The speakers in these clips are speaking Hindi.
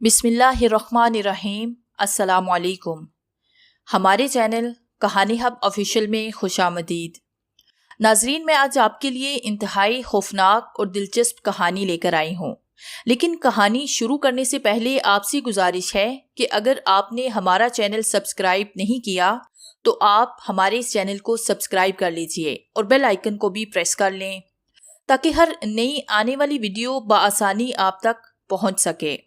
बिस्मिल्लाहिर्रहमानिर्रहीम। अस्सलामुअलैकुम। हमारे चैनल कहानी हब ऑफिशियल में खुशामदीद। नाजरीन, मैं आज आपके लिए इंतहाई खौफनाक और दिलचस्प कहानी लेकर आई हूँ। लेकिन कहानी शुरू करने से पहले आपसे गुजारिश है कि अगर आपने हमारा चैनल सब्सक्राइब नहीं किया तो आप हमारे इस चैनल को सब्सक्राइब कर लीजिए और बेल आइकन को भी प्रेस कर लें ताकि हर नई आने वाली वीडियो बआसानी आप तक पहुँच सके।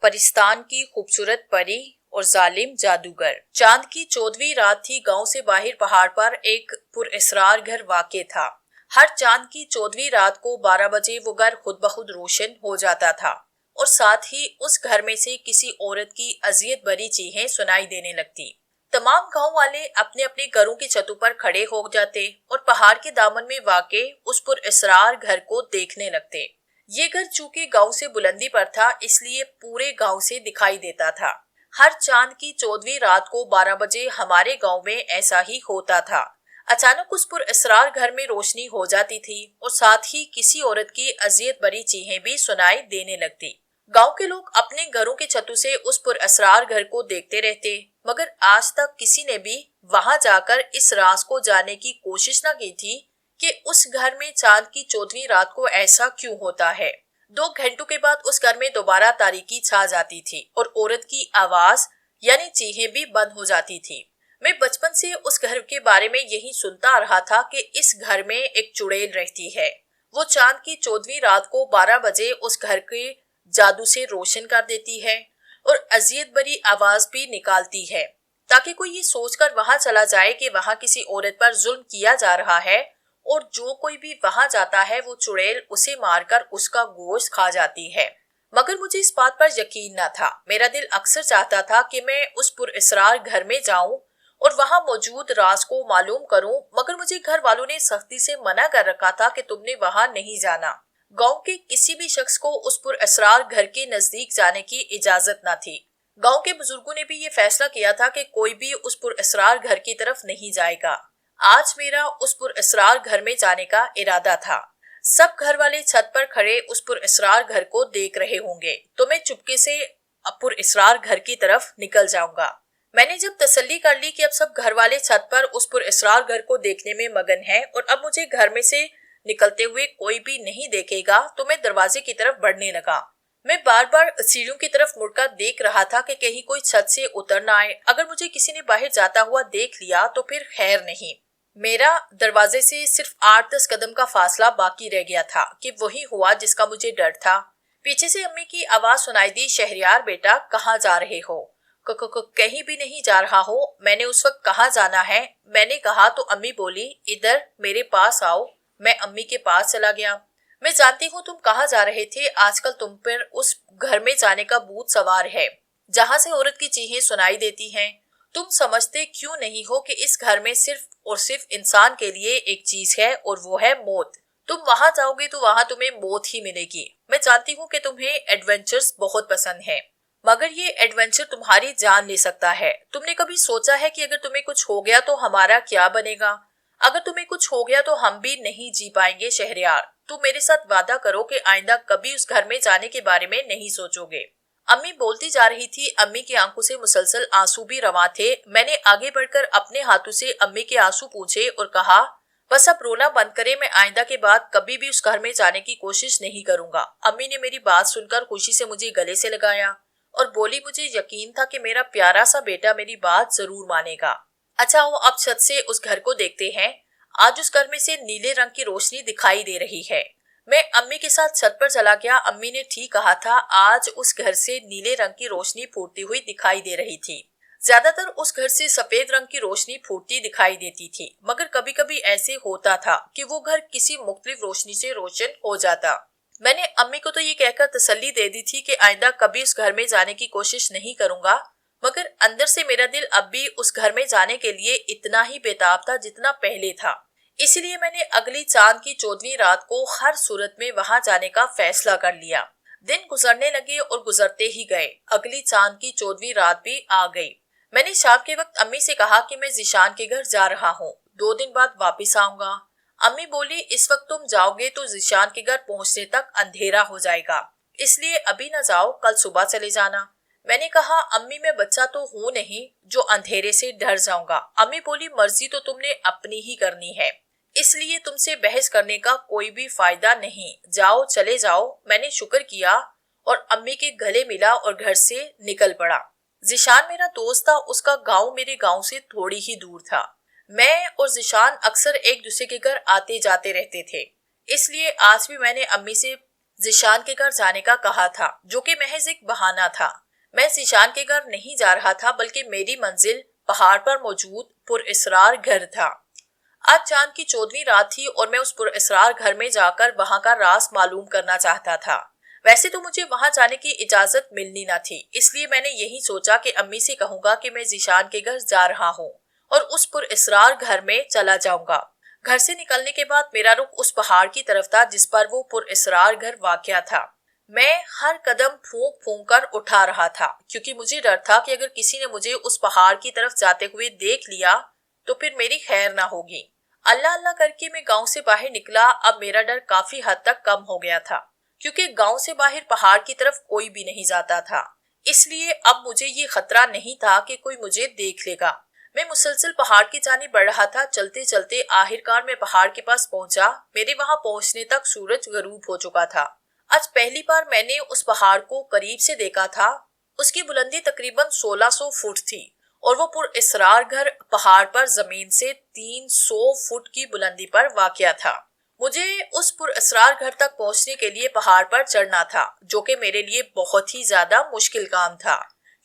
परिस्तान की खूबसूरत परी और जालिम जादूगर। चांद की 14वीं रात थी। गांव से बाहर पहाड़ पर एक पुरअसरार घर वाक़े था। हर चांद की 14वीं रात को 12 बजे वो घर खुद ब खुद रोशन हो जाता था और साथ ही उस घर में से किसी औरत की अजियत भरी चीखें सुनाई देने लगती। तमाम गांव वाले अपने अपने घरों की छतों पर खड़े हो जाते और पहाड़ के दामन में वाक़े उस पुरअसरार घर को देखने लगते। ये घर चूंकि गांव से बुलंदी पर था इसलिए पूरे गांव से दिखाई देता था। हर चांद की 14वीं रात को 12 बजे हमारे गांव में ऐसा ही होता था। अचानक उस पुरअसरार घर में रोशनी हो जाती थी और साथ ही किसी औरत की अजियत भरी चीखें भी सुनाई देने लगती। गांव के लोग अपने घरों की छतों से उस पुरअसरार घर को देखते रहते, मगर आज तक किसी ने भी वहां जाकर इस राज को जानने की कोशिश न की थी कि उस घर में चांद की 14वीं रात को ऐसा क्यों होता है। 2 घंटों के बाद उस घर में दोबारा तारीकी छा जाती थी और औरत की आवाज यानी चीखें भी बंद हो जाती थी। मैं बचपन से उस घर के बारे में यही सुनता आ रहा था कि इस घर में एक चुड़ैल रहती है। वो चांद की 14वीं रात को 12 बजे उस घर के जादू से रोशन कर देती है और अजियत भरी आवाज भी निकालती है ताकि कोई ये सोचकर वहां चला जाए कि वहां किसी औरत पर जुल्म किया जा रहा है और जो कोई भी वहां जाता है वो चुड़ैल उसे मारकर उसका गोश्त खा जाती है। मगर मुझे इस बात पर यकीन न था। मेरा दिल अक्सर चाहता था कि मैं उस पुरअसरार घर में जाऊं और वहां मौजूद राज को मालूम करूं, मगर मुझे घर वालों ने सख्ती से मना कर रखा था कि तुमने वहां नहीं जाना। गांव के किसी भी शख्स को उस पुरअसरार घर के नजदीक जाने की इजाजत न थी। गांव के बुजुर्गों ने भी ये फैसला किया था कि कोई भी उस पुरअसरार घर की तरफ नहीं जाएगा। आज मेरा उस पुरअसरार घर में जाने का इरादा था। सब घर वाले छत पर खड़े उस पुरअसरार घर को देख रहे होंगे तो मैं चुपके से पुरअसरार घर की तरफ निकल जाऊंगा। मैंने जब तसल्ली कर ली कि अब सब घर वाले छत पर उस पुरअसरार घर को देखने में मगन है और अब मुझे घर में से निकलते हुए कोई भी नहीं देखेगा तो मैं दरवाजे की तरफ बढ़ने लगा। मैं बार बार सीढ़ियों की तरफ मुड़कर देख रहा था कि कहीं कोई छत से उतर ना आए। अगर मुझे किसी ने बाहर जाता हुआ देख लिया तो फिर खैर नहीं। मेरा दरवाजे से सिर्फ 8-10 कदम का फासला बाकी रह गया था कि वही हुआ जिसका मुझे डर था। पीछे से अम्मी की आवाज सुनाई दी, शहरयार बेटा कहाँ जा रहे हो? कहीं भी नहीं जा रहा हो। मैंने उस वक्त कहाँ जाना है मैंने कहा तो अम्मी बोली, इधर मेरे पास आओ। मैं अम्मी के पास चला गया। मैं जानती हूँ तुम कहाँ जा रहे थे। आजकल तुम पर उस घर में जाने का भूत सवार है जहाँ से औरत की चीखें सुनाई देती हैं। तुम समझते क्यों नहीं हो कि इस घर में सिर्फ और सिर्फ इंसान के लिए एक चीज है और वो है मौत। तुम वहां जाओगे तो वहां तुम्हें मौत ही मिलेगी। मैं जानती हूँ कि तुम्हें एडवेंचर्स बहुत पसंद है, मगर ये एडवेंचर तुम्हारी जान ले सकता है। तुमने कभी सोचा है कि अगर तुम्हें कुछ हो गया तो हमारा क्या बनेगा? अगर तुम्हें कुछ हो गया तो हम भी नहीं जी पाएंगे। शहरयार, तुम मेरे साथ वादा करो कि आइंदा कभी उस घर में जाने के बारे में नहीं सोचोगे। अम्मी बोलती जा रही थी। अम्मी की आंखों से मुसलसल आंसू भी रवां थे। मैंने आगे बढ़कर अपने हाथों से अम्मी के आंसू पूछे और कहा, बस अब रोना बंद करें। मैं आइंदा के बाद कभी भी उस घर में जाने की कोशिश नहीं करूंगा। अम्मी ने मेरी बात सुनकर खुशी से मुझे गले से लगाया और बोली, मुझे यकीन था कि मेरा प्यारा सा बेटा मेरी बात जरूर मानेगा। अच्छा हो, अब छत से उस घर को देखते हैं। आज उस घर में से नीले रंग की रोशनी दिखाई दे रही है। मैं अम्मी के साथ छत पर चला गया। अम्मी ने ठीक कहा था। आज उस घर से नीले रंग की रोशनी फूटती हुई दिखाई दे रही थी। ज्यादातर उस घर से सफेद रंग की रोशनी फूटती दिखाई देती थी, मगर कभी कभी ऐसे होता था कि वो घर किसी मुख्तलिफ रोशनी से रोशन हो जाता। मैंने अम्मी को तो ये कहकर तसल्ली दे दी थी कि आइंदा कभी उस घर में जाने की कोशिश नहीं करूंगा, मगर अंदर से मेरा दिल अब भी उस घर में जाने के लिए इतना ही बेताब था जितना पहले था। इसलिए मैंने अगली चांद की 14वीं रात को हर सूरत में वहां जाने का फैसला कर लिया। दिन गुजरने लगे और गुजरते ही गए। अगली चांद की 14वीं रात भी आ गई। मैंने शाम के वक्त अम्मी से कहा कि मैं जिशान के घर जा रहा हूँ, 2 दिन बाद वापस आऊंगा। अम्मी बोली, इस वक्त तुम जाओगे तो जिशान के घर पहुंचने तक अंधेरा हो जाएगा। इसलिए अभी न जाओ, कल सुबह चले जाना। मैंने कहा, अम्मी मैं बच्चा तो हूँ नहीं जो अंधेरे से डर जाऊंगा। अम्मी बोली, मर्जी तो तुमने अपनी ही करनी है, इसलिए तुमसे बहस करने का कोई भी फायदा नहीं, जाओ चले जाओ। मैंने शुक्र किया और अम्मी के गले मिला और घर से निकल पड़ा। जिशान मेरा दोस्त था, उसका गांव मेरे गांव से थोड़ी ही दूर था। मैं और जिशान अक्सर एक दूसरे के घर आते जाते रहते थे, इसलिए आज भी मैंने अम्मी से जिशान के घर जाने का कहा था, जो कि महज एक बहाना था। मैं जिशान के घर नहीं जा रहा था, बल्कि मेरी मंजिल पहाड़ पर मौजूद पुरअसरार घर था। आज चांद की 14वीं रात थी और मैं उस पुरअसरार घर में जाकर वहां का राज मालूम करना चाहता था। वैसे तो मुझे वहां जाने की इजाजत मिलनी न थी, इसलिए मैंने यही सोचा कि अम्मी से कहूंगा कि मैं जिशान के घर जा रहा हूँ और उस पुरअसरार घर में चला जाऊंगा। घर से निकलने के बाद मेरा रुख उस पहाड़ की तरफ था जिस पर वो पुरअसरार घर वाक़या था। मैं हर कदम फूंक फूंक कर उठा रहा था, क्योंकि मुझे डर था कि अगर किसी ने मुझे उस पहाड़ की तरफ जाते हुए देख लिया तो फिर मेरी खैर ना होगी। अल्लाह अल्लाह करके मैं गांव से बाहर निकला। अब मेरा डर काफी हद तक कम हो गया था, क्योंकि गांव से बाहर पहाड़ की तरफ कोई भी नहीं जाता था, इसलिए अब मुझे ये खतरा नहीं था कि कोई मुझे देख लेगा। मैं मुसलसल पहाड़ की जानिब बढ़ रहा था। चलते चलते आखिरकार मैं पहाड़ के पास पहुंचा। मेरे वहां पहुंचने तक सूरज गरूब हो चुका था। आज पहली बार मैंने उस पहाड़ को करीब से देखा था। उसकी बुलंदी तकरीबन 1600 फुट थी और वो पुरअसरार घर पहाड़ पर जमीन से 300 फुट की बुलंदी पर वाक़या था। मुझे उस पुरअसरार घर तक पहुंचने के लिए पहाड़ पर चढ़ना था, जो कि मेरे लिए बहुत ही ज्यादा मुश्किल काम था,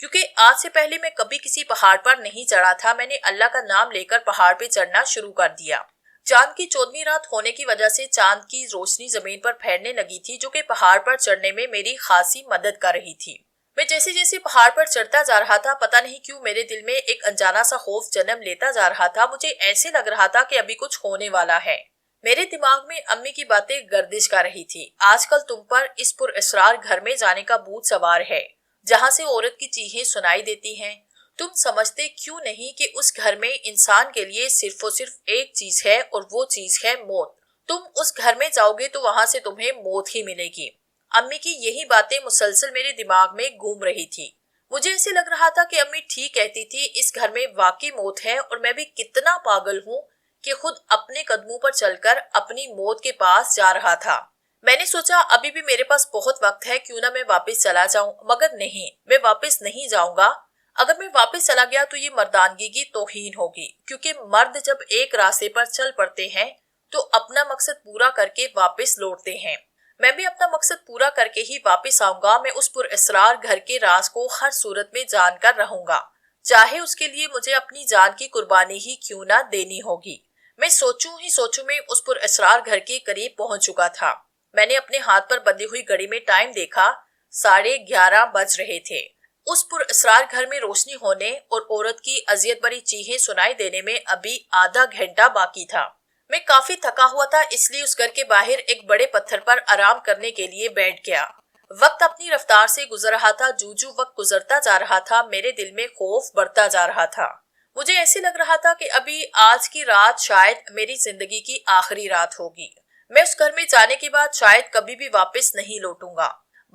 क्योंकि आज से पहले मैं कभी किसी पहाड़ पर नहीं चढ़ा था। मैंने अल्लाह का नाम लेकर पहाड़ पे चढ़ना शुरू कर दिया। चांद की 14वीं रात होने की वजह से चांद की रोशनी जमीन पर फैलने लगी थी, जो कि पहाड़ पर चढ़ने में मेरी खासी मदद कर रही थी। मैं जैसे जैसे पहाड़ पर चढ़ता जा रहा था, पता नहीं क्यों मेरे दिल में एक अनजाना सा खौफ जन्म लेता जा रहा था। मुझे ऐसे लग रहा था कि अभी कुछ होने वाला है। मेरे दिमाग में अम्मी की बातें गर्दिश कर रही थी। आजकल तुम पर इस पुरअसरार घर में जाने का भूत सवार है, जहाँ से औरत की चीखें सुनाई देती हैं। तुम समझते क्यों नहीं कि उस घर में इंसान के लिए सिर्फ और सिर्फ एक चीज है, और वो चीज है मौत। तुम उस घर में जाओगे तो वहां से तुम्हें मौत ही मिलेगी। अम्मी की यही बातें मुसलसल मेरे दिमाग में घूम रही थी। मुझे ऐसे लग रहा था कि अम्मी ठीक कहती थी, इस घर में वाकई मौत है, और मैं भी कितना पागल हूँ कि खुद अपने कदमों पर चलकर अपनी मौत के पास जा रहा था। मैंने सोचा अभी भी मेरे पास बहुत वक्त है, क्यों ना मैं वापस चला जाऊं। मगर नहीं, मैं वापस नहीं जाऊंगा। अगर मैं वापस चला गया तो ये मर्दानगी की तौहीन होगी, क्योंकि मर्द जब एक रास्ते पर चल पड़ते हैं तो अपना मकसद पूरा करके वापस लौटते हैं। मैं भी अपना मकसद पूरा करके ही वापस आऊंगा। मैं उस पुरअसरार घर के राज को हर सूरत में जानकर रहूंगा, चाहे उसके लिए मुझे अपनी जान की कुर्बानी ही क्यों ना देनी होगी। मैं सोचूं में उस पुरअसरार घर के करीब पहुंच चुका था। मैंने अपने हाथ पर बंधी हुई घड़ी में टाइम देखा, 11:30 बज रहे थे। उस पुरअसरार घर में रोशनी होने और औरत की अजियत भरी चीखें सुनाई देने में अभी आधा घंटा बाकी था। मैं काफी थका हुआ था, इसलिए उस घर के बाहर एक बड़े पत्थर पर आराम करने के लिए बैठ गया। वक्त अपनी रफ्तार से गुजर रहा था। जूजू वक्त गुजरता जा रहा था, मेरे दिल में खौफ बढ़ता जा रहा था। मुझे ऐसे लग रहा था कि अभी आज की रात शायद मेरी जिंदगी की आखिरी रात होगी। मैं उस घर में जाने के बाद शायद कभी भी वापस नहीं लौटूंगा।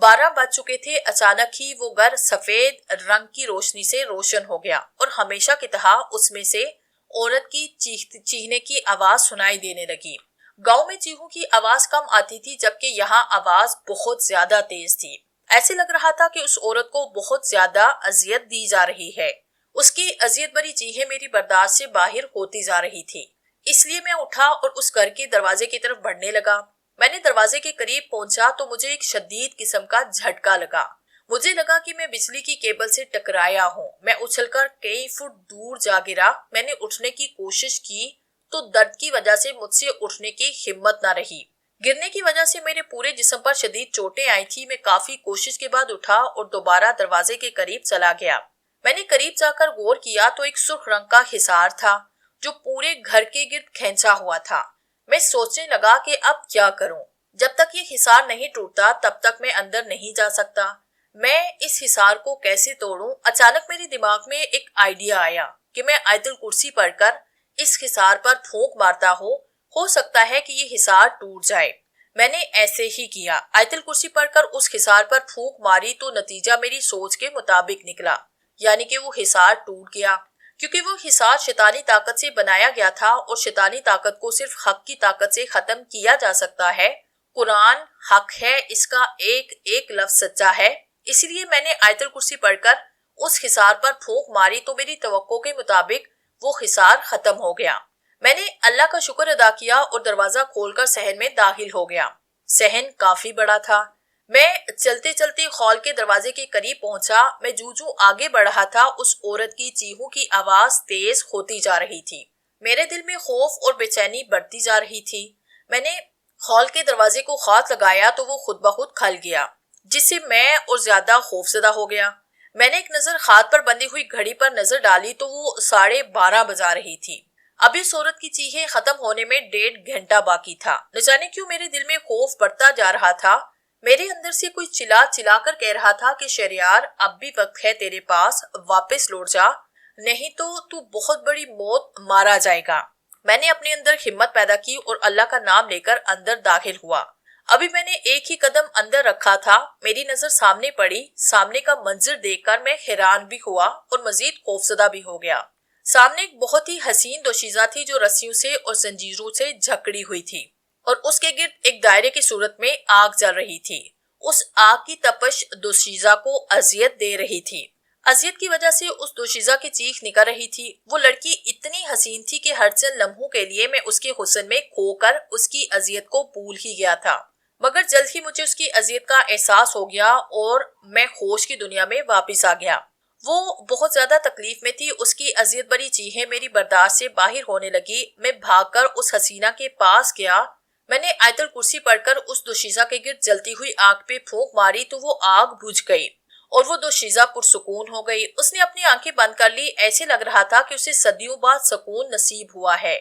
12 बज चुके थे। अचानक ही वो घर सफेद रंग की रोशनी से रोशन हो गया और हमेशा की तरह उसमें से औरत की चीखने की आवाज सुनाई देने लगी। गांव में चीखों की आवाज कम आती थी, जबकि यहाँ आवाज बहुत ज्यादा तेज थी। ऐसे लग रहा था कि उस औरत को बहुत ज्यादा अजियत दी जा रही है। उसकी अजियत भरी चीखें मेरी बर्दाश्त से बाहर होती जा रही थी। इसलिए मैं उठा और उस घर के दरवाजे की तरफ बढ़ने लगा। मैंने दरवाजे के करीब पहुंचा तो मुझे एक शदीद किस्म का झटका लगा। मुझे लगा कि मैं बिजली की केबल से टकराया हूँ। मैं उछलकर कई फुट दूर जा गिरा। मैंने उठने की कोशिश की तो दर्द की वजह से मुझसे उठने की हिम्मत न रही। गिरने की वजह से मेरे पूरे जिस्म पर शदीद चोटें आई थी। मैं काफी कोशिश के बाद उठा और दोबारा दरवाजे के करीब चला गया। मैंने करीब जाकर गौर किया तो एक सुर्ख रंग का हिसार था जो पूरे घर के गिर्द खींचा हुआ था। मैं सोचने लगा कि अब क्या करूं। जब तक ये हिसार नहीं टूटता तब तक मैं अंदर नहीं जा सकता। मैं इस हिसार को कैसे तोड़ूं? अचानक मेरे दिमाग में एक आइडिया आया कि मैं आयतुल कुर्सी पढ़कर इस हिसार पर फूंक मारता हो सकता है कि ये हिसार टूट जाए। मैंने ऐसे ही किया। आयतुल कुर्सी पढ़कर उस हिसार पर फूंक मारी तो नतीजा मेरी सोच के मुताबिक निकला, यानी कि वो हिसार टूट गया। क्योंकि वो हिसार शैतानी ताकत से बनाया गया था और शैतानी ताकत को सिर्फ हक की ताकत से खत्म किया जा सकता है। कुरान हक है, इसका एक एक लफ्ज सच्चा है। इसलिए मैंने आयतुल कुर्सी पढ़कर उस हिसार पर फूंक मारी तो मेरी तवक्को के मुताबिक वो हिसार खत्म हो गया। मैंने अल्लाह का शुक्र अदा किया और दरवाजा खोलकर सहन में दाखिल हो गया। सहन काफी बड़ा था। मैं चलते चलते हॉल के दरवाजे के करीब पहुंचा। मैं जूं आगे बढ़ रहा था, उस औरत की चीखों की आवाज तेज होती जा रही थी। मेरे दिल में खौफ और बेचैनी बढ़ती जा रही थी। मैंने हॉल के दरवाजे को हाथ लगाया तो वो खुद ब खुद खल गया, जिससे मैं और ज्यादा खौफजदा हो गया। मैंने एक नजर हाथ पर बंधी हुई घड़ी पर नजर डाली तो वो 12:30 बजा रही थी। अभी इस औरत की चीखें खत्म होने में 1.5 घंटा बाकी था। न जाने क्यों मेरे दिल में खौफ बढ़ता जा रहा था। मेरे अंदर से कोई चिल्ला चिल्ला कर कह रहा था कि शहरयार, अब भी वक्त है तेरे पास, वापस लौट जा, नहीं तो तू बहुत बड़ी मौत मारा जाएगा। मैंने अपने अंदर हिम्मत पैदा की और अल्लाह का नाम लेकर अंदर दाखिल हुआ। अभी मैंने एक ही कदम अंदर रखा था, मेरी नजर सामने पड़ी। सामने का मंजर देखकर मैं हैरान भी हुआ और मजीद खौफजदा भी हो गया। सामने एक बहुत ही हसीन दोशीजा थी जो रस्सियों से और जंजीरों से जकड़ी हुई थी और उसके गिर्द एक दायरे की सूरत में आग जल रही थी। उस आग की तपश दोशीजा को अजियत दे रही थी। अजियत की वजह से उस दोशीजा की चीख निकल रही थी। वो लड़की इतनी हसीन थी कि हर चंद लम्हों के लिए मैं उसके हुस्न में खोकर उसकी अजियत को भूल ही गया था। मगर जल्द ही मुझे उसकी अजियत का एहसास हो गया और मैं होश की दुनिया में वापस आ गया। वो बहुत ज्यादा तकलीफ में थी। उसकी अजियत भरी चीखें मेरी बर्दाश्त से बाहर होने लगी। मैं भागकर उस हसीना के पास गया। मैंने आयतुल कुर्सी पढ़कर उस दोशीजा के गिर्द जलती हुई आग पे फूंक मारी तो वो आग बुझ गई और वो दोशीजा पुरसुकून हो गई। उसने अपनी आंखें बंद कर ली। ऐसे लग रहा था कि उसे सदियों बाद सुकून नसीब हुआ है।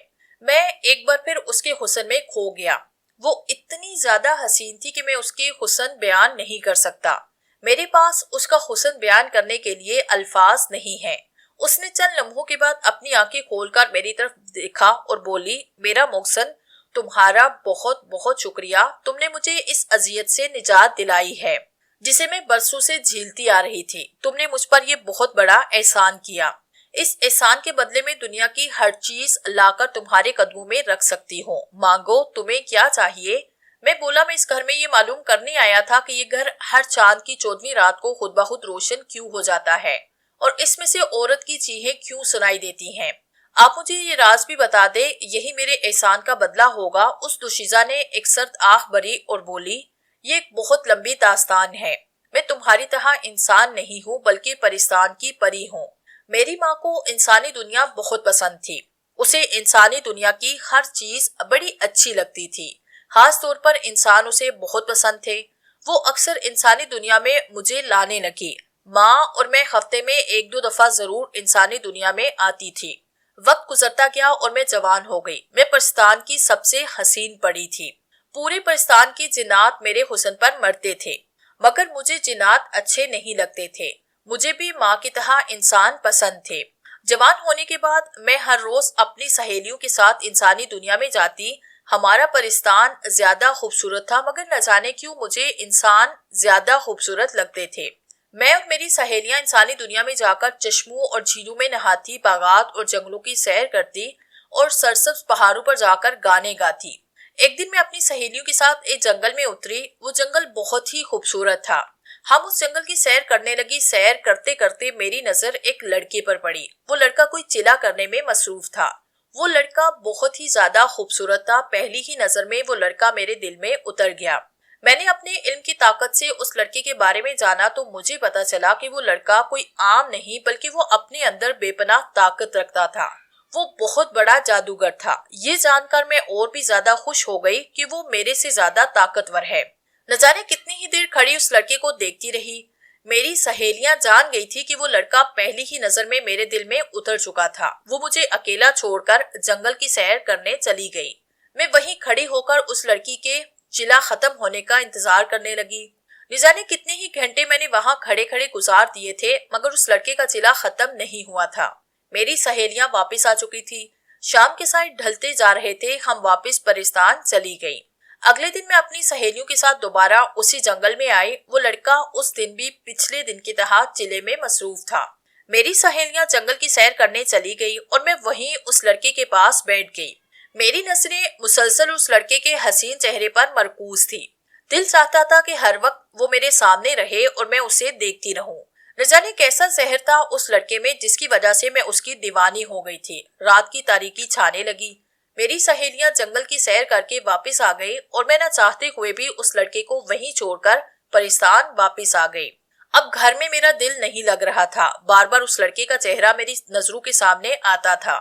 मैं एक बार फिर उसके हुस्न में खो गया। वो इतनी ज्यादा हसीन थी कि मैं उसके हुस्न बयान नहीं कर सकता। मेरे पास उसका हुस्न बयान करने के लिए अल्फाज नहीं है। उसने चंद लम्हों के बाद अपनी आंखें खोलकर मेरी तरफ देखा और बोली, मेरा मोहसन, तुम्हारा बहुत बहुत शुक्रिया। तुमने मुझे इस अजियत से निजात दिलाई है जिसे मैं बरसों से झेलती आ रही थी। तुमने मुझ पर यह बहुत बड़ा एहसान किया। इस एहसान के बदले में दुनिया की हर चीज लाकर तुम्हारे कदमों में रख सकती हूँ। मांगो, तुम्हें क्या चाहिए। मैं बोला, मैं इस घर में ये मालूम करने आया था कि ये घर हर चांद की 14वीं रात को खुद ब खुद रोशन क्यों हो जाता है और इसमें से औरत की चीखें क्यों सुनाई देती हैं। आप मुझे ये राज भी बता दे, यही मेरे एहसान का बदला होगा। उस दोशीजा ने एक सर्द आंख भरी और बोली, ये एक बहुत लंबी दास्तान है। मैं तुम्हारी तरह इंसान नहीं हूँ बल्कि परिस्तान की परी हूँ। मेरी माँ को इंसानी दुनिया बहुत पसंद थी। उसे इंसानी दुनिया की हर चीज बड़ी अच्छी लगती थी। खास तौर पर इंसान उसे बहुत पसंद थे। वो अक्सर इंसानी दुनिया में मुझे लाने लगी। माँ और मैं हफ्ते में 1-2 दफा जरूर इंसानी दुनिया में आती थी। वक्त गुजरता गया और मैं जवान हो गई। मैं परिस्तान की सबसे हसीन पड़ी थी। पूरे परिस्तान की जिन्नात मेरे हुस्न पर मरते थे, मगर मुझे जिन्नात अच्छे नहीं लगते थे। मुझे भी माँ की तरह इंसान पसंद थे। जवान होने के बाद मैं हर रोज अपनी सहेलियों के साथ इंसानी दुनिया में जाती। हमारा परिस्तान ज्यादा खूबसूरत था, मगर न जाने क्यों मुझे इंसान ज्यादा खूबसूरत लगते थे। मैं और मेरी सहेलियां इंसानी दुनिया में जाकर चश्मों और झीलों में नहाती, बागात और जंगलों की सैर करती और सरसब्ज पहाड़ों पर जाकर गाने गाती। एक दिन मैं अपनी सहेलियों के साथ एक जंगल में उतरी। वो जंगल बहुत ही खूबसूरत था। हम उस जंगल की सैर करने लगी। सैर करते करते मेरी नजर एक लड़के पर पड़ी। वो लड़का कोई चिल्ला करने में मसरूफ था। वो लड़का बहुत ही ज्यादा खूबसूरत था। पहली ही नजर में वो लड़का मेरे दिल में उतर गया। मैंने अपने इल्म की ताकत से उस लड़के के बारे में जाना तो मुझे पता चला कि वो लड़का कोई आम नहीं बल्कि वो अपने अंदर बेपनाह ताकत रखता था। वो बहुत बड़ा जादूगर था। ये जानकर मैं और भी ज्यादा खुश हो गई कि वो मेरे से ज्यादा ताकतवर है। न जाने कितनी ही देर खड़ी उस लड़के को देखती रही। मेरी सहेलियां जान गई थी कि वो लड़का पहली ही नजर में मेरे दिल में उतर चुका था। वो मुझे अकेला छोड़कर जंगल की सैर करने चली गई। मैं वहीं खड़ी होकर उस लड़की के चिल्ला खत्म होने का इंतजार करने लगी। न जाने कितने ही घंटे मैंने वहां खड़े खड़े गुजार दिए थे, मगर उस लड़के का चिल्ला खत्म नहीं हुआ था। मेरी सहेलियां वापस आ चुकी थी। शाम के साथ ढलते जा रहे थे। हम वापस परिस्तान चली गई। अगले दिन मैं अपनी सहेलियों के साथ दोबारा उसी जंगल में आई। वो लड़का उस दिन भी पिछले दिन की तरह चिल्ले में मसरूफ था। मेरी सहेलियां जंगल की सैर करने चली गई और मैं वहीं उस लड़के के पास बैठ गई। मेरी नजरें मुसलसल उस लड़के के हसीन चेहरे पर मरकूज थी। दिल चाहता था कि हर वक्त वो मेरे सामने रहे और मैं उसे देखती रहूं। न जाने कैसा जहर था उस लड़के में जिसकी वजह से मैं उसकी दीवानी हो गई थी। रात की तारीकी छाने लगी। मेरी सहेलियां जंगल की सैर करके वापस आ गई और मैं न चाहते हुए भी उस लड़के को वहीं छोड़कर परेशान वापस आ गई। अब घर में मेरा दिल नहीं लग रहा था। बार बार उस लड़के का चेहरा मेरी नजरों के सामने आता था।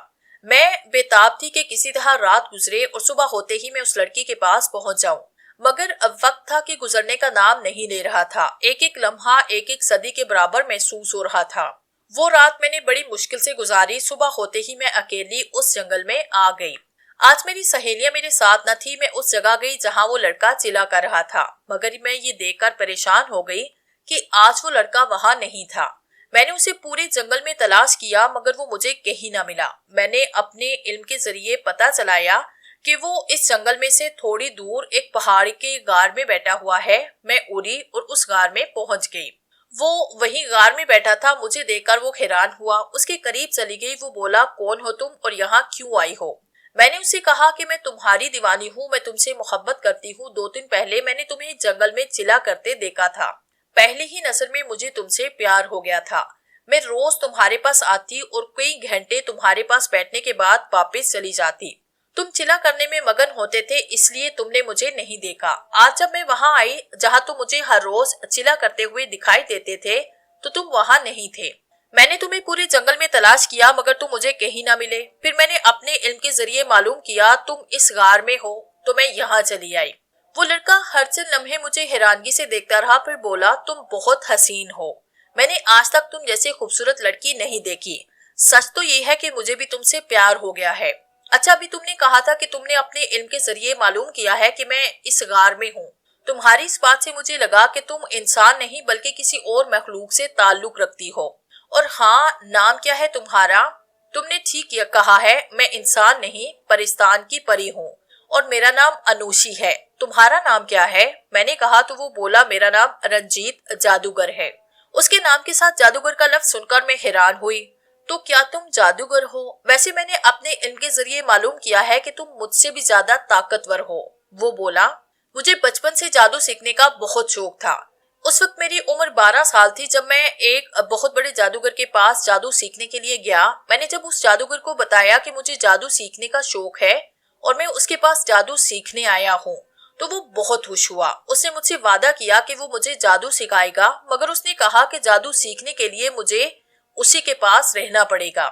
मैं बेताब थी कि किसी तरह रात गुजरे और सुबह होते ही मैं उस लड़की के पास पहुंच जाऊं। मगर अब वक्त था कि गुजरने का नाम नहीं ले रहा था। एक एक लम्हा एक एक सदी के बराबर महसूस हो रहा था। वो रात मैंने बड़ी मुश्किल से गुजारी। सुबह होते ही मैं अकेली उस जंगल में आ गई। आज मेरी सहेलियां मेरे साथ न थी। मैं उस जगह गई जहां वो लड़का चिल्ला कर रहा था। मगर मैं ये देखकर परेशान हो गई कि आज वो लड़का वहां नहीं था। मैंने उसे पूरे जंगल में तलाश किया मगर वो मुझे कहीं न मिला। मैंने अपने इल्म के जरिए पता चलाया कि वो इस जंगल में से थोड़ी दूर एक पहाड़ के गार में बैठा हुआ है। मैं उड़ी और उस गार में पहुंच गई। वो वही गार में बैठा था। मुझे देखकर वो हैरान हुआ। उसके करीब चली गई। वो बोला, कौन हो तुम और यहाँ क्यों आई हो? मैंने उसे कहा कि मैं तुम्हारी दीवानी हूँ, मैं तुमसे मोहब्बत करती हूँ। 2 दिन पहले मैंने तुम्हें जंगल में चिल्ला करते देखा था। पहले ही नजर में मुझे तुमसे प्यार हो गया था। मैं रोज तुम्हारे पास आती और कई घंटे तुम्हारे पास बैठने के बाद वापस चली जाती। तुम चिल्ला करने में मगन होते थे, इसलिए तुमने मुझे नहीं देखा। आज जब मैं वहां आई जहां तुम मुझे हर रोज चिल्ला करते हुए दिखाई देते थे, तो तुम वहां नहीं थे। मैंने तुम्हें पूरे जंगल में तलाश किया मगर तुम मुझे कहीं ना मिले। फिर मैंने अपने इल्म के जरिए मालूम किया तुम इस गार में हो, तो मैं यहाँ चली आई। वो लड़का हर चंद लम्हे मुझे हैरानगी से देखता रहा। फिर बोला, तुम बहुत हसीन हो। मैंने आज तक तुम जैसी खूबसूरत लड़की नहीं देखी। सच तो ये है कि मुझे भी तुमसे प्यार हो गया है। अच्छा, अभी तुमने कहा था कि तुमने अपने इल्म के जरिए मालूम किया है कि मैं इस गार में हूँ। तुम्हारी इस बात से मुझे लगा कि तुम इंसान नहीं बल्कि किसी और मखलूक से ताल्लुक रखती हो। और हाँ, नाम क्या है तुम्हारा? तुमने ठीक कहा है, मैं इंसान नहीं परिस्तान की परी हूँ और मेरा नाम अनूशी है। तुम्हारा नाम क्या है? मैंने कहा तो वो बोला, मेरा नाम रंजीत जादूगर है। उसके नाम के साथ जादूगर का लफ्ज सुनकर मैं हैरान हुई। तो क्या तुम जादूगर हो? वैसे मैंने अपने इल्म के जरिए मालूम किया है कि तुम मुझसे भी ज्यादा ताकतवर हो। वो बोला, मुझे बचपन से जादू सीखने का बहुत शौक था। उस वक्त मेरी उम्र 12 साल थी जब मैं एक बहुत बड़े जादूगर के पास जादू सीखने के लिए गया। मैंने जब उस जादूगर को बताया कि मुझे जादू सीखने का शौक है और मैं उसके पास जादू सीखने आया हूँ, तो वो बहुत खुश हुआ। उसने मुझसे वादा किया कि वो मुझे जादू सिखाएगा, मगर उसने कहा कि जादू सीखने के लिए मुझे उसी के पास रहना पड़ेगा।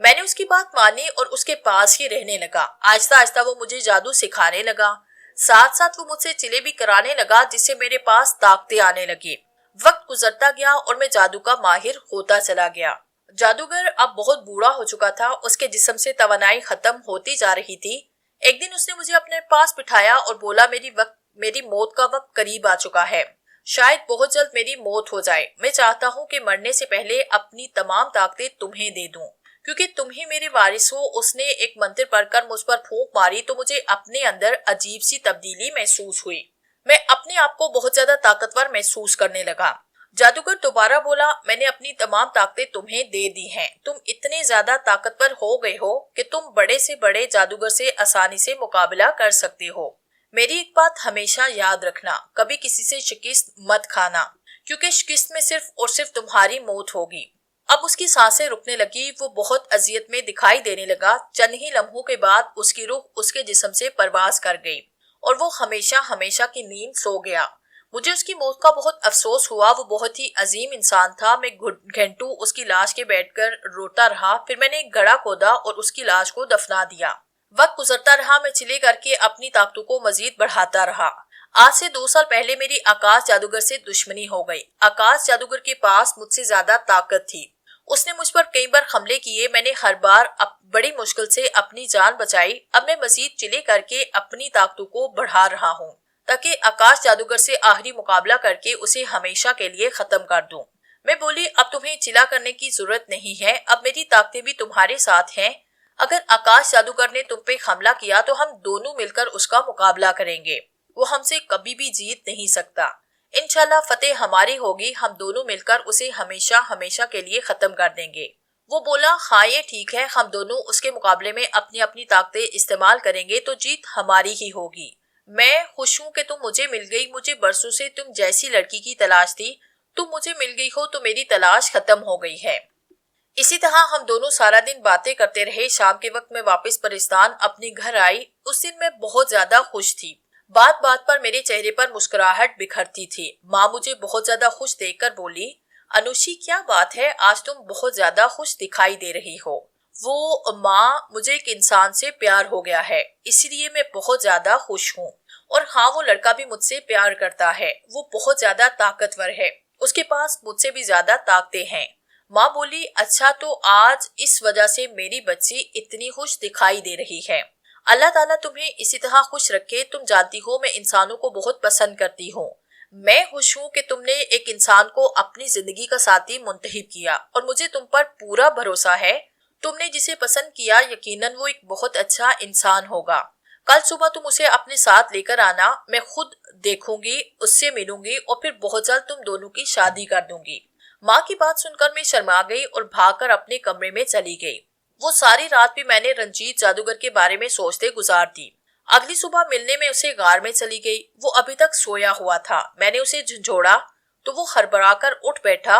मैंने उसकी बात मानी और उसके पास ही रहने लगा। आहिस्ता आहिस्ता वो मुझे जादू सिखाने लगा। साथ साथ वो मुझसे चिले भी कराने लगा, जिससे मेरे पास ताकतें आने लगी। वक्त गुजरता गया और मैं जादू का माहिर होता चला गया। जादूगर अब बहुत बूढ़ा हो चुका था। उसके जिस्म से तवानाई खत्म होती जा रही थी। एक दिन उसने मुझे अपने पास बिठाया और बोला, मेरी मौत का वक्त करीब आ चुका है। शायद बहुत जल्द मेरी मौत हो जाए। मैं चाहता हूँ कि मरने से पहले अपनी तमाम ताकतें तुम्हें दे दूं, क्योंकि तुम ही मेरे वारिस हो। उसने एक मंत्र पढ़कर मुझ पर फूंक मारी तो मुझे अपने अंदर अजीब सी तब्दीली महसूस हुई। मैं अपने आप को बहुत ज्यादा ताकतवर महसूस करने लगा। जादूगर दोबारा बोला, मैंने अपनी तमाम ताकतें तुम्हें दे दी हैं। तुम इतने ज्यादा ताकतवर हो गए हो कि तुम बड़े से बड़े जादूगर से आसानी से मुकाबला कर सकते हो। मेरी एक बात हमेशा याद रखना, कभी किसी से शिकस्त मत खाना, क्योंकि शिकस्त में सिर्फ और सिर्फ तुम्हारी मौत होगी। अब उसकी सांसें रुकने लगी। वो बहुत अजियत में दिखाई देने लगा। चंद ही लम्हों के बाद उसकी रूह उसके जिस्म से परवाज कर गई और वो हमेशा हमेशा की नींद सो गया। मुझे उसकी मौत का बहुत अफसोस हुआ। वो बहुत ही अजीम इंसान था। मैं घंटों उसकी लाश के बैठकर रोता रहा। फिर मैंने एक गड्ढा खोदा और उसकी लाश को दफना दिया। वक्त गुजरता रहा। मैं चिले करके अपनी ताकतों को मजीद बढ़ाता रहा। आज से 2 साल पहले मेरी आकाश जादूगर से दुश्मनी हो गई। आकाश जादूगर के पास मुझसे ज्यादा ताकत थी। उसने मुझ पर कई बार हमले किए। मैंने हर बार बड़ी मुश्किल से अपनी जान बचाई। अब मैं मजीद चिले करके अपनी ताकतों को बढ़ा रहा हूँ, ताकि आकाश जादूगर से आखिरी मुकाबला करके उसे हमेशा के लिए खत्म कर दूं। मैं बोली, अब तुम्हें चिल्ला करने की जरूरत नहीं है। अब मेरी ताकतें भी तुम्हारे साथ हैं। अगर आकाश जादूगर ने तुम पे हमला किया तो हम दोनों मिलकर उसका मुकाबला करेंगे। वो हमसे कभी भी जीत नहीं सकता। इंशाल्लाह फतेह हमारी होगी, हम दोनों मिलकर उसे हमेशा हमेशा के लिए खत्म कर देंगे। वो बोला, हाँ ये ठीक है, हम दोनों उसके मुकाबले में अपनी अपनी ताकतें इस्तेमाल करेंगे तो जीत हमारी ही होगी। मैं खुश हूँ कि तुम मुझे मिल गई, मुझे बरसों से तुम जैसी लड़की की तलाश थी, तुम मुझे मिल गई हो तो मेरी तलाश खत्म हो गई है। इसी तरह हम दोनों सारा दिन बातें करते रहे। शाम के वक्त मैं वापस परिस्तान अपने घर आई। उस दिन मैं बहुत ज्यादा खुश थी। बात बात पर मेरे चेहरे पर मुस्कुराहट बिखरती थी। माँ मुझे बहुत ज्यादा खुश देखकर बोली, अनुषी क्या बात है, आज तुम बहुत ज्यादा खुश दिखाई दे रही हो। वो माँ, मुझे एक इंसान से प्यार हो गया है, इसलिए मैं बहुत ज्यादा खुश हूँ। और हाँ, वो लड़का भी मुझसे प्यार करता है। वो बहुत ज्यादा ताकतवर है, उसके पास मुझसे भी ज्यादा ताकतें हैं। माँ बोली, अच्छा तो आज इस वजह से मेरी बच्ची इतनी खुश दिखाई दे रही है। अल्लाह ताला तुम्हें इसी तरह खुश रखे। तुम जानती हो मैं इंसानों को बहुत पसंद करती हूँ। मैं खुश हूँ कि तुमने एक इंसान को अपनी जिंदगी का साथी मुंतखब किया और मुझे तुम पर पूरा भरोसा है। तुमने जिसे पसंद किया यकीनन वो एक बहुत अच्छा इंसान होगा। कल सुबह तुम उसे अपने साथ लेकर आना, मैं खुद देखूंगी, उससे मिलूंगी और फिर बहुत जल्द तुम दोनों की शादी कर दूंगी। माँ की बात सुनकर मैं शर्मा गई और भागकर अपने कमरे में चली गई। वो सारी रात भी मैंने रंजीत जादूगर के बारे में सोचते गुजार दी। अगली सुबह मिलने में उसे गार में चली गई। वो अभी तक सोया हुआ था। मैंने उसे झंझोड़ा तो वो हड़बड़ाकर उठ बैठा।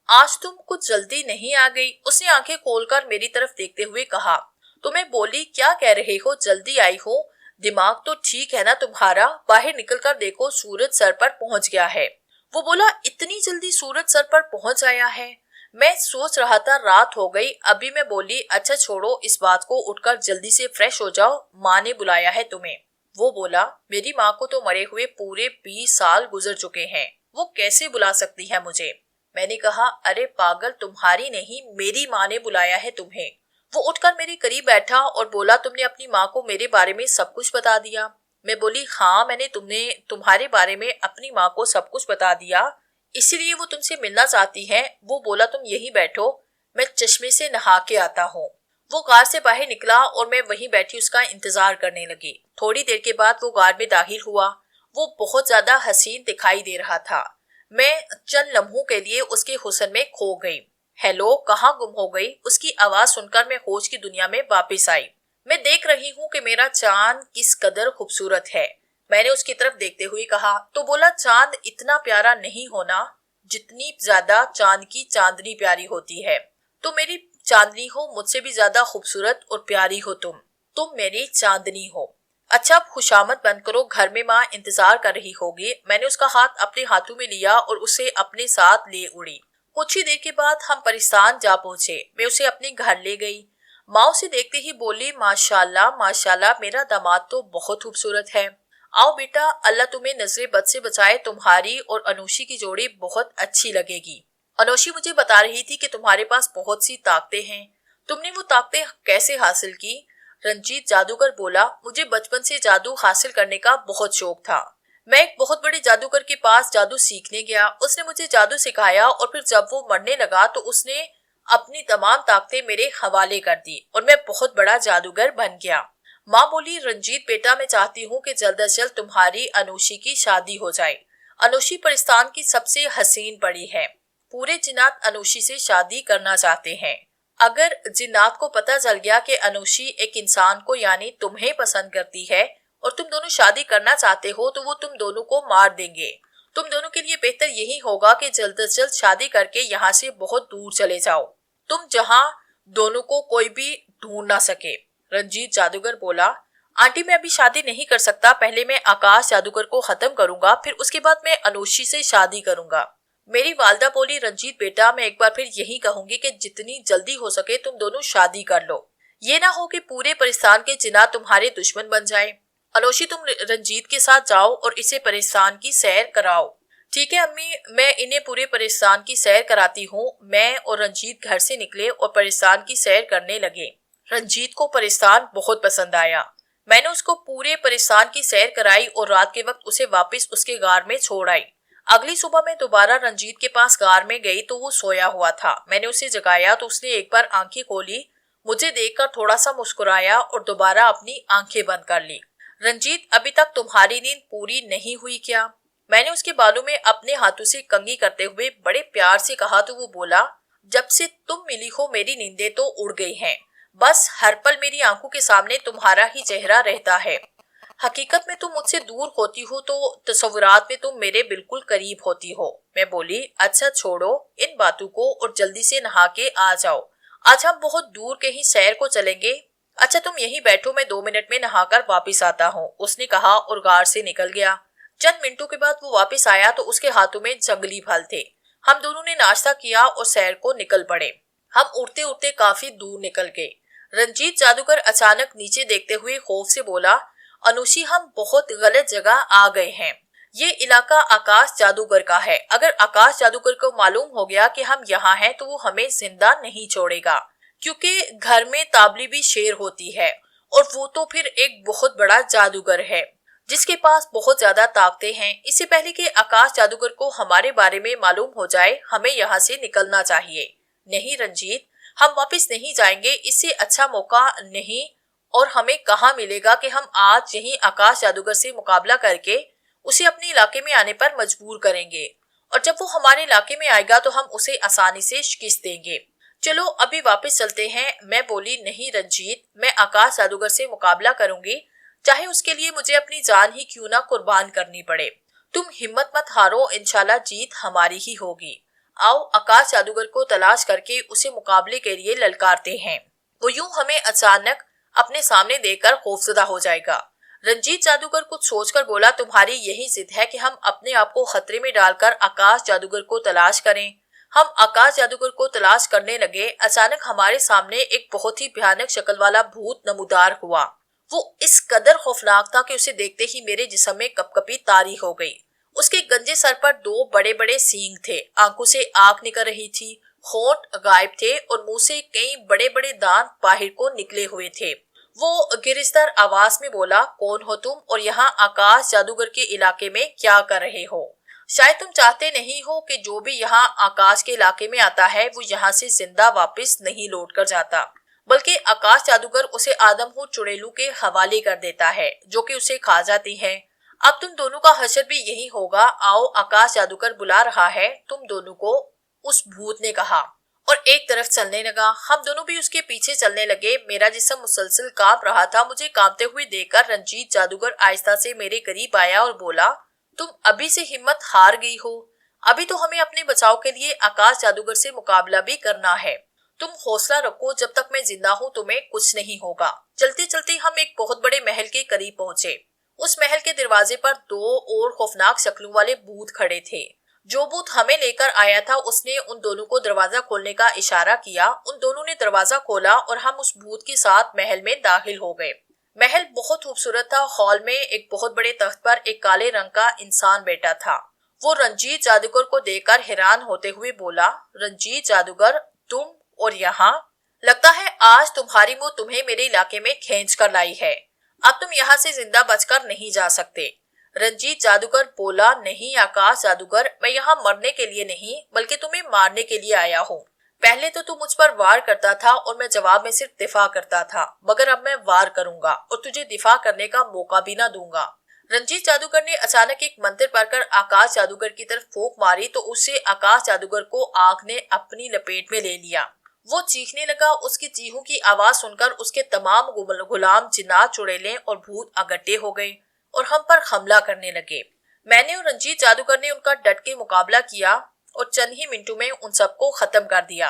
आज तुम कुछ जल्दी नहीं आ गई? उसने आंखें खोलकर मेरी तरफ देखते हुए कहा। तो मैं बोली, क्या कह रहे हो, जल्दी आई हो? दिमाग तो ठीक है ना तुम्हारा? बाहर निकलकर देखो, सूरज सर पर पहुंच गया है। वो बोला, इतनी जल्दी सूरज सर पर पहुंच आया है? मैं सोच रहा था रात हो गई। अभी मैं बोली, अच्छा छोड़ो इस बात को, उठकर जल्दी से फ्रेश हो जाओ, माँ ने बुलाया है तुम्हें। वो बोला, मेरी माँ को तो मरे हुए पूरे 20 साल गुजर चुके हैं, वो कैसे बुला सकती है मुझे? मैंने कहा, अरे पागल, तुम्हारी नहीं मेरी माँ ने बुलाया है तुम्हें। वो उठकर मेरे करीब बैठा और बोला, तुमने अपनी माँ को मेरे बारे में सब कुछ बता दिया? मैं बोली, हाँ मैंने तुम्हारे बारे में अपनी माँ को सब कुछ बता दिया, इसीलिए वो तुमसे मिलना चाहती है। वो बोला, तुम यहीं बैठो, मैं चश्मे से नहा के आता हूँ। वो कार से बाहर निकला और मैं वहीं बैठी उसका इंतजार करने लगी। थोड़ी देर के बाद वो कार में दाखिल हुआ। वो बहुत ज्यादा हसीन दिखाई दे रहा था। मैं चंद लम्हों के लिए उसके हुस्न में खो गई। हेलो, कहाँ गुम हो गई? उसकी आवाज सुनकर मैं होश की दुनिया में वापस आई। मैं देख रही हूँ कि मेरा चांद किस कदर खूबसूरत है। मैंने उसकी तरफ देखते हुए कहा। तो बोला, चांद इतना प्यारा नहीं होना जितनी ज्यादा चांद की चांदनी प्यारी होती है। तुम मेरी चांदनी हो, मुझसे भी ज्यादा खूबसूरत और प्यारी हो तुम मेरी चांदनी हो। अच्छा अब खुशामद बंद करो, घर में माँ इंतजार कर रही होगी। मैंने उसका हाथ अपने हाथों में लिया और उसे अपने साथ ले उड़ी। कुछ ही देर के बाद हम परिस्तान जा पहुंचे। मैं उसे अपने घर ले गई। माँ उसे देखते ही बोली, माशाल्लाह माशाल्लाह, मेरा दामाद तो बहुत खूबसूरत है। आओ बेटा, अल्लाह तुम्हें नजरे बद से बचाए, तुम्हारी और अनुषी की जोड़ी बहुत अच्छी लगेगी। अनुषी मुझे बता रही थी कि तुम्हारे पास बहुत सी ताकतें हैं, तुमने वो ताकतें कैसे हासिल की? रंजीत जादूगर बोला, मुझे बचपन से जादू हासिल करने का बहुत शौक था। मैं एक बहुत बड़े जादूगर के पास जादू सीखने गया। उसने मुझे जादू सिखाया और फिर जब वो मरने लगा तो उसने अपनी तमाम ताकतें मेरे हवाले कर दी और मैं बहुत बड़ा जादूगर बन गया। माँ बोली, रंजीत बेटा, मैं चाहती हूँ कि जल्द अज जल्द तुम्हारी अनुषी की शादी हो जाए। अनुषी परिस्तान की सबसे हसीन पड़ी है। पूरे जिन्नात अनुषी से शादी करना चाहते हैं। अगर जिन्नात को पता चल गया कि अनुषी एक इंसान को यानी तुम्हें पसंद करती है और तुम दोनों शादी करना चाहते हो तो वो तुम दोनों को मार देंगे। तुम दोनों के लिए बेहतर यही होगा कि जल्द से जल्द शादी करके यहाँ से बहुत दूर चले जाओ, तुम जहाँ दोनों को कोई भी ढूंढ ना सके। रंजीत जादूगर बोला, आंटी मैं अभी शादी नहीं कर सकता, पहले मैं आकाश जादूगर को खत्म करूंगा, फिर उसके बाद मैं अनुषी से शादी करूंगा। मेरी वालदा बोली, रंजीत बेटा, मैं एक बार फिर यही कहूंगी कि जितनी जल्दी हो सके तुम दोनों शादी कर लो। ये ना हो कि पूरे परिस्तान के जिन्नात तुम्हारे दुश्मन बन जाए। अनुषी तुम रंजीत के साथ जाओ और इसे परिस्तान की सैर कराओ। ठीक है अम्मी, मैं इन्हें पूरे परिस्तान की सैर कराती हूँ। मैं और रंजीत घर से निकले और परिस्तान की सैर करने लगे। रंजीत को परिस्तान बहुत पसंद आया। मैंने उसको पूरे परिस्तान की सैर कराई और रात के वक्त उसे वापस उसके गार में छोड़ आई। अगली सुबह मैं दोबारा रंजीत के पास गार में गई तो वो सोया हुआ था। मैंने उसे जगाया तो उसने एक बार आंखें खोली, मुझे देखकर थोड़ा सा मुस्कुराया और दोबारा अपनी आंखें बंद कर ली। रंजीत, अभी तक तुम्हारी नींद पूरी नहीं हुई क्या? मैंने उसके बालों में अपने हाथों से कंघी करते हुए बड़े प्यार से कहा तो वो बोला, जब से तुम मिली हो मेरी नींदें तो उड़ गई हैं। बस हर पल मेरी आंखों के सामने तुम्हारा ही चेहरा रहता है। हकीकत में तुम मुझसे दूर होती हो तो तस्वुरात में तुम मेरे बिल्कुल करीब होती हो। मैं बोली, अच्छा छोड़ो इन बातों को और जल्दी से नहा के आ जाओ। आज हम बहुत दूर कहीं सैर को चलेंगे। अच्छा तुम यहीं बैठो, मैं 2 मिनट में नहाकर वापिस आता हूँ, उसने कहा और गार से निकल गया। चंद मिनटों के बाद वो वापस आया तो उसके हाथों में जंगली फल थे। हम दोनों ने नाश्ता किया और सैर को निकल पड़े। हम उड़ते उड़ते काफी दूर निकल गए। रंजीत जादूगर अचानक नीचे देखते हुए खौफ से बोला, अनुषी हम बहुत गलत जगह आ गए हैं। ये इलाका आकाश जादूगर का है। अगर आकाश जादूगर को मालूम हो गया कि हम यहाँ हैं तो वो हमें जिंदा नहीं छोड़ेगा, क्योंकि घर में ताबली भी शेर होती है और वो तो फिर एक बहुत बड़ा जादूगर है जिसके पास बहुत ज्यादा ताकतें हैं। इससे पहले कि आकाश जादूगर को हमारे बारे में मालूम हो जाए हमें यहाँ से निकलना चाहिए। नहीं रंजीत, हम वापस नहीं जाएंगे, इससे अच्छा मौका नहीं। और हमें कहाँ मिलेगा कि हम आज यहीं आकाश जादूगर से मुकाबला करके उसे अपने इलाके में आने पर मजबूर करेंगे, और जब वो हमारे इलाके में आएगा तो हम उसे आसानी से शिकस्त देंगे। चलो अभी वापस चलते हैं। मैं बोली, नहीं रंजीत, मैं आकाश जादूगर से मुकाबला करूंगी, चाहे उसके लिए मुझे अपनी जान ही क्यों ना कुर्बान करनी पड़े। तुम हिम्मत मत हारो, इंशाल्लाह जीत हमारी ही होगी। आओ आकाश जादूगर को तलाश करके उसे मुकाबले के लिए ललकारते हैं। वो यूं हमें अचानक अपने सामने देखकर खौफजदा हो जाएगा। रंजीत जादूगर कुछ सोचकर बोला, तुम्हारी यही जिद है कि हम अपने आप को खतरे में डालकर आकाश जादूगर को तलाश करें। हम आकाश जादूगर को तलाश करने लगे। अचानक हमारे सामने एक बहुत ही भयानक शक्ल वाला भूत नमूदार हुआ। वो इस कदर खौफनाक था कि उसे देखते ही मेरे जिस्म में कपकपी तारी हो गई। उसके गंजे सर पर 2 बड़े बड़े सींग थे, आंखों से आग निकल रही थी, होंठ गायब थे और मुंह से कई बड़े बड़े दांत बाहर को निकले हुए थे। वो गिरफ्तार आवाज में बोला, कौन हो तुम और यहाँ आकाश जादूगर के इलाके में क्या कर रहे हो? शायद तुम चाहते नहीं हो कि जो भी यहाँ आकाश के इलाके में आता है वो यहाँ से जिंदा वापस नहीं लौट कर जाता, बल्कि आकाश जादूगर उसे आदमखोर चुड़ैलों के हवाले कर देता है जो कि उसे खा जाती है। अब तुम दोनों का हशर भी यही होगा। आओ आकाश जादूगर बुला रहा है तुम दोनों को, उस भूत ने कहा और एक तरफ चलने लगा। हम दोनों भी उसके पीछे चलने लगे। मेरा जिस्म मुसलसल कांप रहा था। मुझे कांपते हुए देखकर रंजीत जादूगर आहिस्ता से मेरे करीब आया और बोला, तुम अभी से हिम्मत हार गई हो। अभी तो हमें अपने बचाव के लिए आकाश जादूगर से मुकाबला भी करना है। तुम हौसला रखो, जब तक मैं जिंदा हूँ तुम्हें कुछ नहीं होगा। चलते चलते हम एक बहुत बड़े महल के करीब पहुंचे। उस महल के दरवाजे पर 2 और खौफनाक शक्लों वाले भूत खड़े थे। जो भूत हमें लेकर आया था उसने उन दोनों को दरवाजा खोलने का इशारा किया। उन दोनों ने दरवाजा खोला और हम उस भूत के साथ महल में दाखिल हो गए। महल बहुत खूबसूरत था। हॉल में एक बहुत बड़े तख्त पर एक काले रंग का इंसान बैठा था। वो रंजीत जादूगर को देखकर हैरान होते हुए बोला, रंजीत जादूगर, तुम और यहाँ? लगता है आज तुम्हारी मौत तुम्हें मेरे इलाके में खींच कर लाई है। अब तुम यहाँ से जिंदा बचकर नहीं जा सकते। रंजीत जादूगर बोला, नहीं आकाश जादूगर, मैं यहाँ मरने के लिए नहीं बल्कि तुम्हें मारने के लिए आया हूँ। पहले तो तू मुझ पर वार करता था और मैं जवाब में सिर्फ दिफा करता था, मगर अब मैं वार करूंगा और तुझे दिफा करने का मौका भी ना दूंगा। रंजीत जादूगर ने अचानक एक मंत्र पढ़कर आकाश जादूगर की तरफ फूंक मारी तो उससे आकाश जादूगर को आग ने अपनी लपेट में ले लिया। वो चीखने लगा। उसकी चीखों की आवाज सुनकर उसके तमाम गुलाम, जिन्नात, चुड़ैलें और भूत अगट्ठे हो गए और हम पर हमला करने लगे। मैंने और रंजीत जादूगर ने उनका डट के मुकाबला किया और चंद ही मिनटों में उन सबको खत्म कर दिया।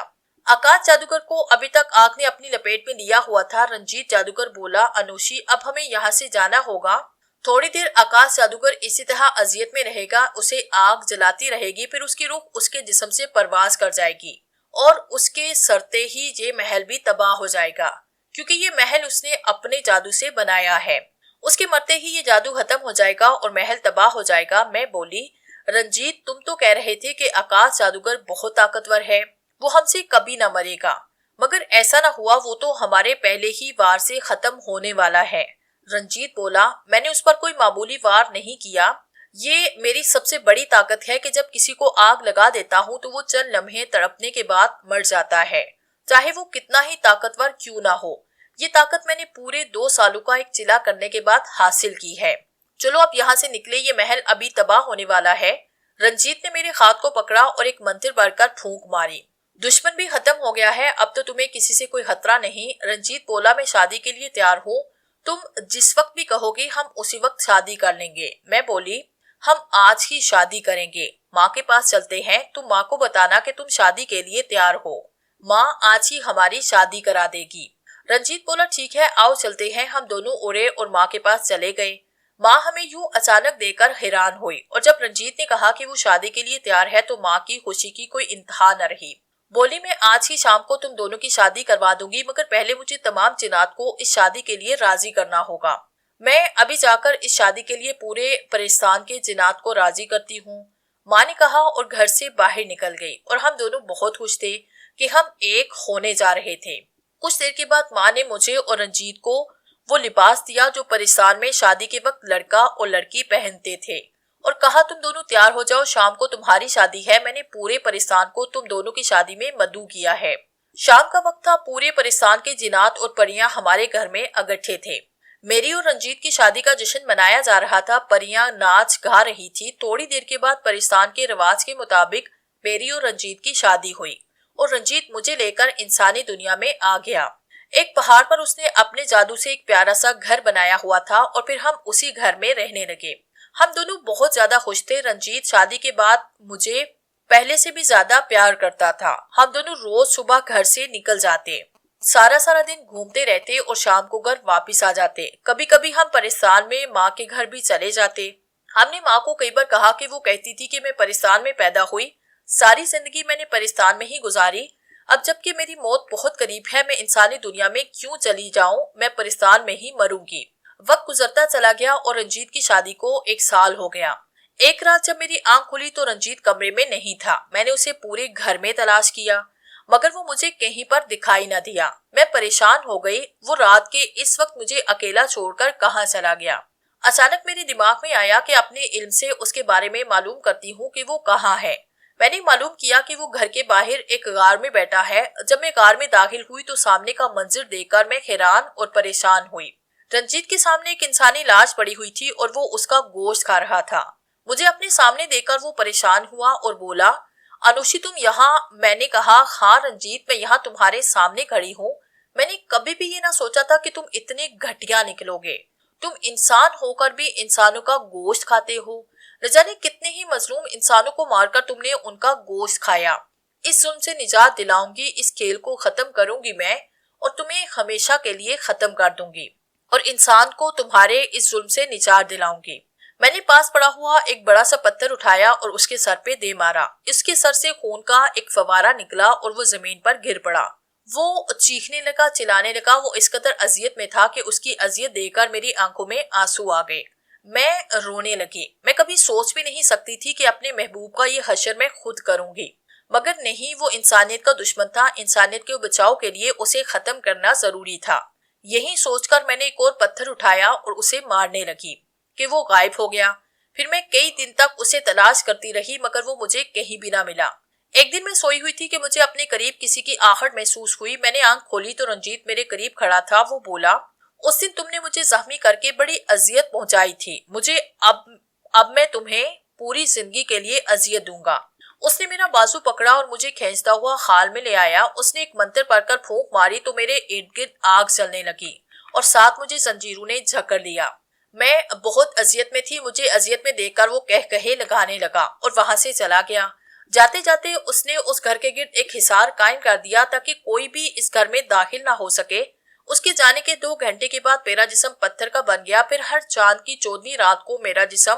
आकाश जादूगर को अभी तक आग ने अपनी लपेट में लिया हुआ था। रंजीत जादूगर बोला, अनुषी अब हमें यहाँ से जाना होगा। थोड़ी देर आकाश जादूगर इसी तरह अजियत में रहेगा, उसे आग जलाती रहेगी, फिर उसकी रूह उसके जिस्म से परवाज कर जाएगी और उसके सरते ही ये महल भी तबाह हो जाएगा, क्योंकि ये महल उसने अपने जादू से बनाया है। उसके मरते ही ये जादू खत्म हो जाएगा और महल तबाह हो जाएगा। मैं बोली, रंजीत तुम तो कह रहे थे कि आकाश जादूगर बहुत ताकतवर है, वो हमसे कभी ना मरेगा, मगर ऐसा ना हुआ। वो तो हमारे पहले ही वार से खत्म होने वाला है। रंजीत बोला, मैंने उस पर कोई मामूली वार नहीं किया। ये मेरी सबसे बड़ी ताकत है कि जब किसी को आग लगा देता हूँ तो वो चंद लम्हे तड़पने के बाद मर जाता है, चाहे वो कितना ही ताकतवर क्यों ना हो। ये ताकत मैंने पूरे 2 सालों का एक चिला करने के बाद हासिल की है। चलो अब यहाँ से निकले, ये महल अभी तबाह होने वाला है। रंजीत ने मेरे हाथ को पकड़ा और एक मंत्र भरकर फूंक मारी। दुश्मन भी खत्म हो गया है, अब तो तुम्हें किसी से कोई खतरा नहीं। रंजीत बोला, मैं शादी के लिए तैयार हूँ, तुम जिस वक्त भी कहोगे हम उसी वक्त शादी कर लेंगे। मैं बोली, हम आज ही शादी करेंगे, माँ के पास चलते हैं, तुम माँ को बताना कि तुम शादी के लिए तैयार हो, माँ आज ही हमारी शादी करा देगी। रंजीत बोला, ठीक है आओ चलते हैं। हम दोनों उड़े और माँ के पास चले गए। माँ हमें यूं अचानक देखकर हैरान हुई और जब रंजीत ने कहा कि वो शादी के लिए तैयार है तो माँ की खुशी की कोई इंतहा न रही। बोली, मैं आज ही शाम को तुम दोनों की शादी करवा दूंगी, मगर पहले मुझे तमाम जिन्नात को इस शादी के लिए राजी करना होगा। मैं अभी जाकर इस शादी के लिए पूरे परिस्तान के जिन्नात को राजी करती हूँ, माँ ने कहा और घर से बाहर निकल गई। और हम दोनों बहुत खुश थे कि हम एक होने जा रहे थे। कुछ देर के बाद माँ ने मुझे और रंजीत को वो लिबास दिया जो परिस्तान में शादी के वक्त लड़का और लड़की पहनते थे और कहा, तुम दोनों तैयार हो जाओ, शाम को तुम्हारी शादी है। मैंने पूरे परिस्तान को तुम दोनों की शादी में मदऊ किया है। शाम का वक्त था, पूरे परिस्तान के जिन्नात और परियां हमारे घर में इकट्ठे थे। मेरी और रंजीत की शादी का जश्न मनाया जा रहा था। परियां नाच गा रही थी। थोड़ी देर के बाद परिस्तान के रिवाज के मुताबिक मेरी और रंजीत की शादी हुई और रंजीत मुझे लेकर इंसानी दुनिया में आ गया। एक पहाड़ पर उसने अपने जादू से एक प्यारा सा घर बनाया हुआ था और फिर हम उसी घर में रहने लगे। हम दोनों बहुत ज्यादा खुश थे। रंजीत शादी के बाद मुझे पहले से भी ज्यादा प्यार करता था। हम दोनों रोज सुबह घर से निकल जाते, सारा दिन घूमते रहते और शाम को घर वापस आ जाते। कभी कभी हम परिस्तान में माँ के घर भी चले जाते। हमने माँ को कई बार कहा कि वो कहती थी कि मैं परिस्तान में पैदा हुई, सारी जिंदगी मैंने परिस्तान में ही गुजारी, अब जबकि मेरी मौत बहुत करीब है, मैं इंसानी दुनिया में क्यों चली जाऊं, मैं परिस्तान में ही मरूंगी। वक्त गुजरता चला गया और रंजीत की शादी को 1 साल हो गया। एक रात जब मेरी आंख खुली तो रंजीत कमरे में नहीं था। मैंने उसे पूरे घर में तलाश किया मगर वो मुझे कहीं पर दिखाई न दिया। मैं परेशान हो गई, वो रात के इस वक्त मुझे अकेला छोड़कर कहाँ चला गया। अचानक मेरे दिमाग में आया कि अपने इल्म से उसके बारे में मालूम करती हूँ कि वो कहाँ है। मैंने मालूम किया कि वो घर के बाहर एक गार में बैठा है। जब मैं गार में दाखिल हुई तो सामने का मंजर देखकर मैं हैरान और परेशान हुई। रंजीत के सामने एक इंसानी लाश पड़ी हुई थी और वो उसका गोश्त खा रहा था। मुझे अपने सामने देखकर वो परेशान हुआ और बोला, अनुषी तुम यहाँ? मैंने कहा, हाँ रंजीत, मैं यहाँ तुम्हारे सामने खड़ी हूँ। मैंने कभी भी ये ना सोचा था कि तुम इतने घटिया निकलोगे। तुम इंसान होकर भी इंसानों का गोश्त खाते हो। न जाने कितने ही मजलूम इंसानों को मारकर तुमने उनका गोश्त खाया। इस जुल्म से निजात दिलाऊंगी, इस खेल को खत्म करूंगी मैं और तुम्हें हमेशा के लिए खत्म कर दूंगी और इंसान को तुम्हारे इस जुल्म से निजात दिलाऊंगी। मैंने पास पड़ा हुआ एक बड़ा सा पत्थर उठाया और उसके सर पे दे मारा। इसके सर से खून का एक फवारा निकला और वो जमीन पर गिर पड़ा। वो चीखने लगा, चिल्लाने लगा। वो इस कदर अजियत में था कि उसकी अजियत देखकर मेरी आंखों में आंसू आ गए। मैं रोने लगी। मैं कभी सोच भी नहीं सकती थी कि अपने महबूब का ये हशर मैं खुद करूंगी, मगर नहीं, वो इंसानियत का दुश्मन था। इंसानियत के बचाव के लिए उसे खत्म करना जरूरी था। यही सोचकर मैंने एक और पत्थर उठाया और उसे मारने लगी कि वो गायब हो गया। फिर मैं कई दिन तक उसे तलाश करती रही मगर वो मुझे कहीं भी ना मिला। एक दिन मैं सोई हुई थी कि मुझे अपने करीब किसी की आहट महसूस हुई। मैंने आंख खोली तो रंजीत मेरे करीब खड़ा था। वो बोला, उस दिन तुमने मुझे जख्मी करके बड़ी अजियत पहुंचाई थी, मुझे अब मैं तुम्हें पूरी जिंदगी के लिए अजियत दूंगा। उसने मेरा बाजू पकड़ा और मुझे खींचता हुआ खाल में ले आया। उसने एक मंत्र पढ़कर फूंक मारी तो मेरे इर्द गिर्द आग जलने लगी और साथ मुझे जंजीरों ने जकड़ लिया। मैं बहुत अजियत में थी। मुझे अजियत में देखकर वो कह कहे लगाने लगा और वहां से चला गया। जाते जाते उसने उस घर के गिर्द एक हिसार कायम कर दिया ताकि कोई भी इस घर में दाखिल ना हो सके। उसके जाने के 2 घंटे के बाद मेरा जिस्म पत्थर का बन गया। फिर हर चांद की 14वीं रात को मेरा जिस्म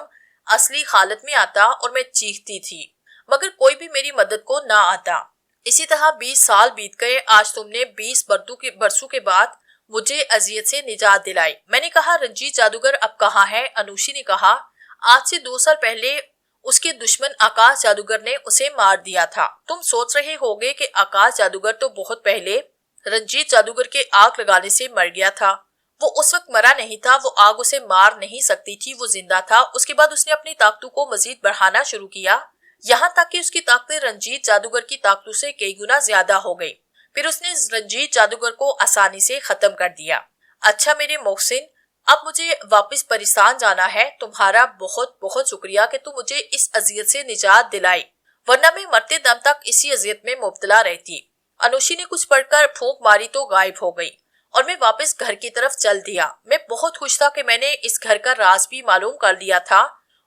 असली हालत में आता और मैं चीखती थी मगर कोई भी मेरी मदद को ना आता। इसी तरह 20 साल बीत गए। आज तुमने 20 बरसों के बाद मुझे अजियत से निजात दिलाई। मैंने कहा, रंजीत जादूगर अब कहाँ है? अनुषी ने कहा, आज से 2 साल पहले उसके दुश्मन आकाश जादूगर ने उसे मार दिया था। तुम सोच रहे होगे कि आकाश जादूगर तो बहुत पहले रंजीत जादूगर के आग लगाने से मर गया था। वो उस वक्त मरा नहीं था। वो आग उसे मार नहीं सकती थी। वो जिंदा था। उसके बाद उसने अपनी ताकतों को मजीद बढ़ाना शुरू किया, यहाँ तक कि उसकी ताकतें रंजीत जादूगर की ताकतों से कई गुना ज्यादा हो गई। फिर उसने रंजीत जादूगर को आसानी से खत्म कर दिया। अच्छा मेरे मोहसिन, अब मुझे वापस परिस्तान जाना है। तुम्हारा बहुत बहुत शुक्रिया कि तुम मुझे इस अजियत से निजात दिलाई, वरना मैं मरते दम तक इसी अजियत में मुब्तला रहती। अनुशी ने कुछ पढ़कर फूंक मारी तो गायब हो गई और मैं वापस घर की तरफ चल दिया। मैं बहुत खुश था कि मैंने इस घर का राज भी मालूम कर लिया था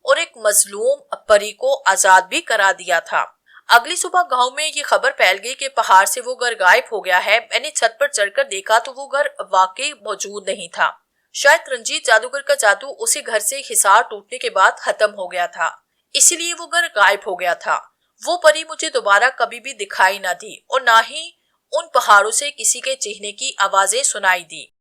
और एक मजलूम परी को आजाद भी करा दिया था। अगली सुबह गांव में ये खबर फैल गई कि पहाड़ से वो घर गायब हो गया है। मैंने छत पर चढ़कर देखा तो वो घर वाकई मौजूद नहीं था। शायद रंजीत जादूगर का जादू उसी घर से हिसार टूटने के बाद खत्म हो गया था, इसीलिए वो घर गायब हो गया था। वो परी मुझे दोबारा कभी भी दिखाई न दी और ना ही उन पहाड़ों से किसी के चीखने की आवाजें सुनाई दी।